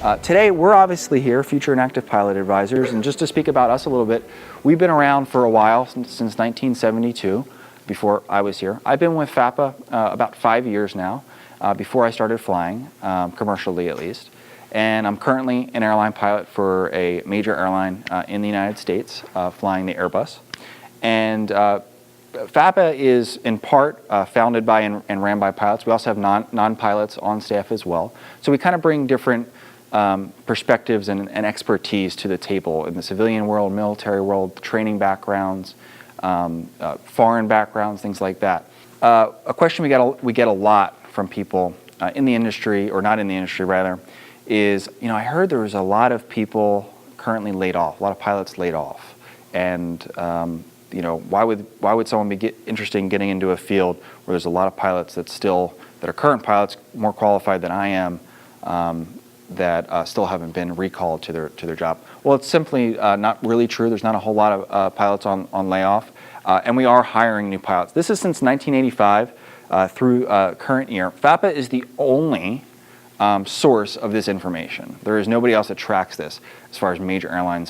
Today, we're obviously here, Future and Active Pilot Advisors, and just to speak about us a little bit, we've been around for a while, since 1972, before I was here. I've been with FAPA about 5 years now, before I started flying, commercially at least. And I'm currently an airline pilot for a major airline in the United States, flying the Airbus. And FAPA is in part founded by and ran by pilots. We also have non-pilots on staff as well. So we kind of bring different perspectives and expertise to the table in the civilian world, military world, training backgrounds, foreign backgrounds, things like that. A question we get a lot from people in the industry, or not in the industry rather, is, I heard there was a lot of people currently laid off, a lot of pilots laid off, and why would someone be interested in getting into a field where there's a lot of pilots that are current pilots, more qualified than I am, that still haven't been recalled to their job? Well, it's simply not really true. There's not a whole lot of pilots on layoff, and we are hiring new pilots. This is since 1985 through current year. FAPA is the only source of this information. There is nobody else that tracks this as far as major airline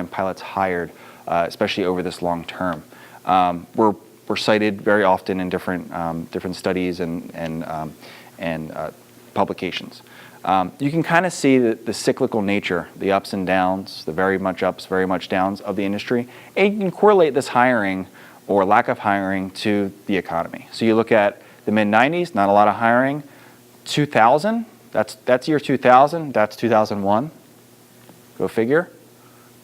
pilots hired, especially over this long term. We're cited very often in different studies and publications. You can kind of see the cyclical nature, the ups and downs, the very much ups, very much downs of the industry, and you can correlate this hiring or lack of hiring to the economy. So you look at the mid-90s, not a lot of hiring. 2000, that's year 2000, that's 2001, go figure.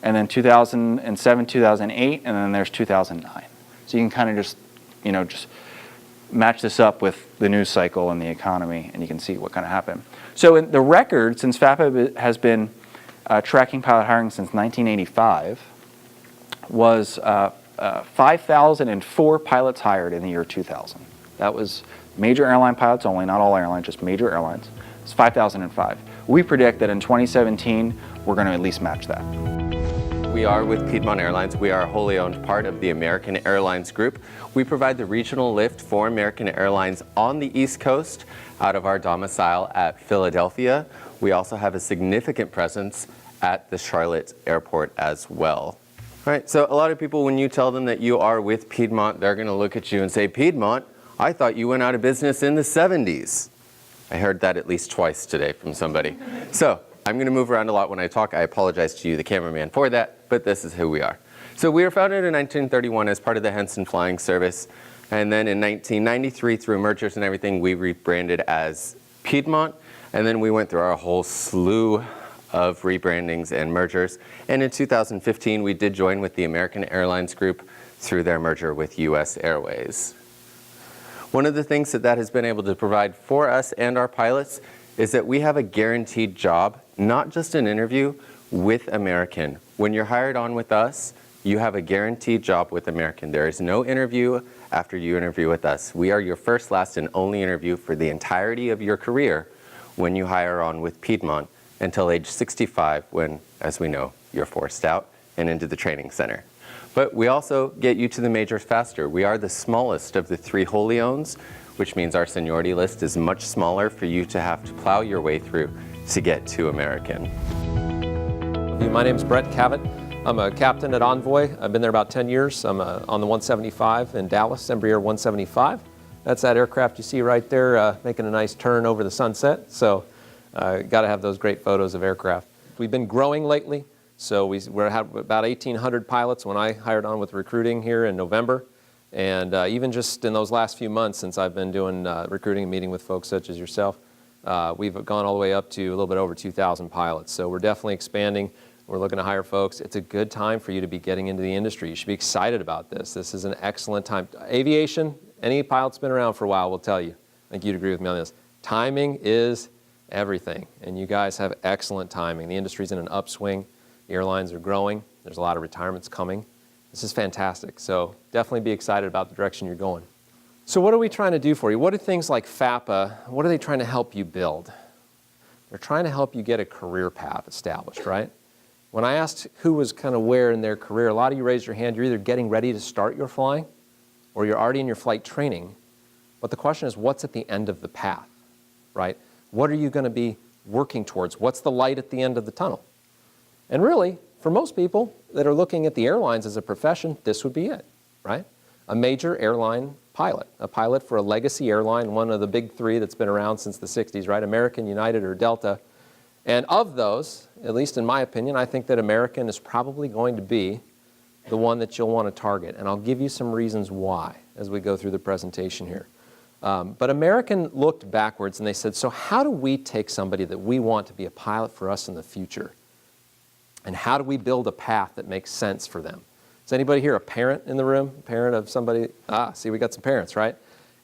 And then 2007, 2008, and then there's 2009. So you can kind of just match this up with the news cycle and the economy, and you can see what kind of happened. So in the record, since FAPA has been tracking pilot hiring since 1985, was 5,004 pilots hired in the year 2000. That was major airline pilots only, not all airlines, just major airlines. It's 5,005. We predict that in 2017, we're going to at least match that. We are with Piedmont Airlines. We are a wholly owned part of the American Airlines Group. We provide the regional lift for American Airlines on the East Coast out of our domicile at Philadelphia. We also have a significant presence at the Charlotte Airport as well. All right, so a lot of people, when you tell them that you are with Piedmont, they're going to look at you and say, "Piedmont, I thought you went out of business in the 70s. I heard that at least twice today from somebody. So I'm going to move around a lot when I talk. I apologize to you, the cameraman, for that, but this is who we are. So we were founded in 1931 as part of the Henson Flying Service. And then in 1993, through mergers and everything, we rebranded as Piedmont. And then we went through our whole slew of rebrandings and mergers. And in 2015, we did join with the American Airlines Group through their merger with US Airways. One of the things that has been able to provide for us and our pilots is that we have a guaranteed job, not just an interview, with American. When you're hired on with us, you have a guaranteed job with American. There is no interview after you interview with us. We are your first, last, and only interview for the entirety of your career when you hire on with Piedmont until age 65, when, as we know, you're forced out and into the training center. But we also get you to the majors faster. We are the smallest of the 3 wholly owns, which means our seniority list is much smaller for you to have to plow your way through to get to American. My name is Brett Cavett. I'm a captain at Envoy. I've been there about 10 years. I'm on the 175 in Dallas, Embraer 175. That's that aircraft you see right there making a nice turn over the sunset. So got to have those great photos of aircraft. We've been growing lately. So we had about 1,800 pilots when I hired on with recruiting here in November. And even just in those last few months since I've been doing recruiting and meeting with folks such as yourself, we've gone all the way up to a little bit over 2,000 pilots. So we're definitely expanding. We're looking to hire folks. It's a good time for you to be getting into the industry. You should be excited about this. This is an excellent time. Aviation, any pilot's been around for a while will tell you. I think you'd agree with me on this. Timing is everything. And you guys have excellent timing. The industry's in an upswing. The airlines are growing. There's a lot of retirements coming. This is fantastic. So definitely be excited about the direction you're going. So what are we trying to do for you? What are things like FAPA, what are they trying to help you build? They're trying to help you get a career path established, right? When I asked who was kind of where in their career, a lot of you raised your hand. You're either getting ready to start your flying or you're already in your flight training. But the question is, what's at the end of the path, right? What are you going to be working towards? What's the light at the end of the tunnel? And really, for most people that are looking at the airlines as a profession, this would be it, right? A major airline pilot, a pilot for a legacy airline, one of the big three that's been around since the 60s, right? American, United, or Delta. And of those, at least in my opinion, I think that American is probably going to be the one that you'll want to target. And I'll give you some reasons why as we go through the presentation here. But American looked backwards and they said, so how do we take somebody that we want to be a pilot for us in the future? And how do we build a path that makes sense for them? Is anybody here a parent in the room? A parent of somebody? See, we got some parents, right?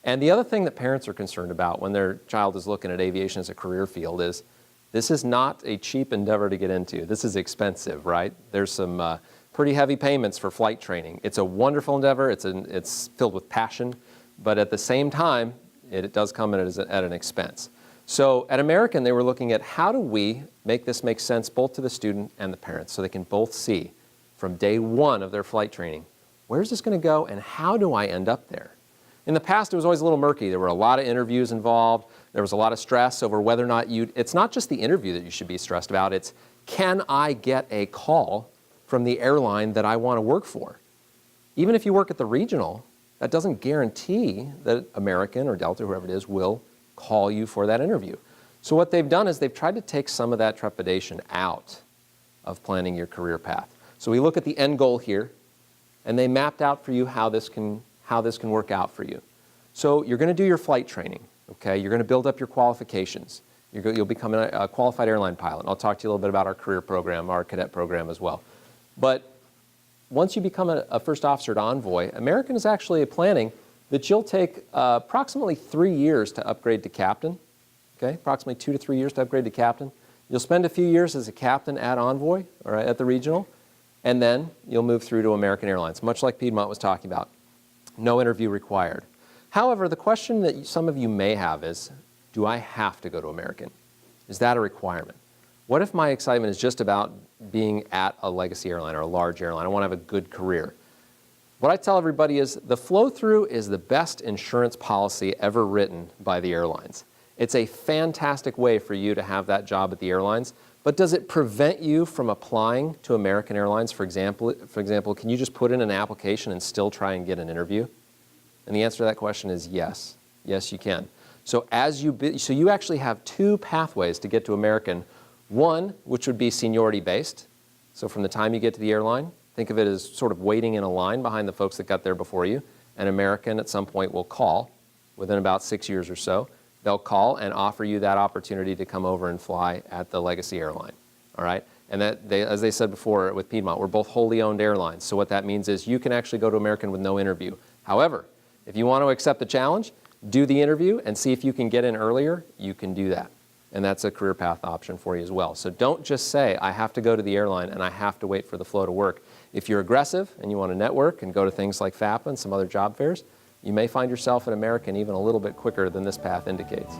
And the other thing that parents are concerned about when their child is looking at aviation as a career field is this is not a cheap endeavor to get into. This is expensive, right? There's some pretty heavy payments for flight training. It's a wonderful endeavor. It's filled with passion. But at the same time, it does come at an expense. So at American, they were looking at how do we make this make sense both to the student and the parents so they can both see from day one of their flight training, where's this going to go and how do I end up there? In the past, it was always a little murky. There were a lot of interviews involved. There was a lot of stress over whether or not it's not just the interview that you should be stressed about. It's, can I get a call from the airline that I want to work for? Even if you work at the regional, that doesn't guarantee that American or Delta, whoever it is, will call you for that interview. So what they've done is they've tried to take some of that trepidation out of planning your career path. So we look at the end goal here, and they mapped out for you how this can work out for you. So you're going to do your flight training, okay? You're going to build up your qualifications. You'll become a qualified airline pilot. And I'll talk to you a little bit about our career program, our cadet program as well. But once you become a first officer at Envoy, American is actually planning that you'll take approximately 3 years to upgrade to captain, okay? Approximately 2 to 3 years to upgrade to captain. You'll spend a few years as a captain at Envoy, or at the regional, and then you'll move through to American Airlines, much like Piedmont was talking about. No interview required. However, the question that some of you may have is, do I have to go to American? Is that a requirement? What if my excitement is just about being at a legacy airline or a large airline? I want to have a good career. What I tell everybody is the flow-through is the best insurance policy ever written by the airlines. It's a fantastic way for you to have that job at the airlines, but does it prevent you from applying to American Airlines? For example, can you just put in an application and still try and get an interview? And the answer to that question is yes. Yes, you can. So you actually have two pathways to get to American. One, which would be seniority-based. So from the time you get to the airline, think of it as sort of waiting in a line behind the folks that got there before you. And American at some point will call, within about 6 years or so, they'll call and offer you that opportunity to come over and fly at the legacy airline, all right? And as they said before with Piedmont, we're both wholly owned airlines. So what that means is you can actually go to American with no interview. However, if you want to accept the challenge, do the interview and see if you can get in earlier, you can do that. And that's a career path option for you as well. So don't just say, I have to go to the airline and I have to wait for the flow to work. If you're aggressive and you want to network and go to things like FAPA and some other job fairs, you may find yourself at American even a little bit quicker than this path indicates.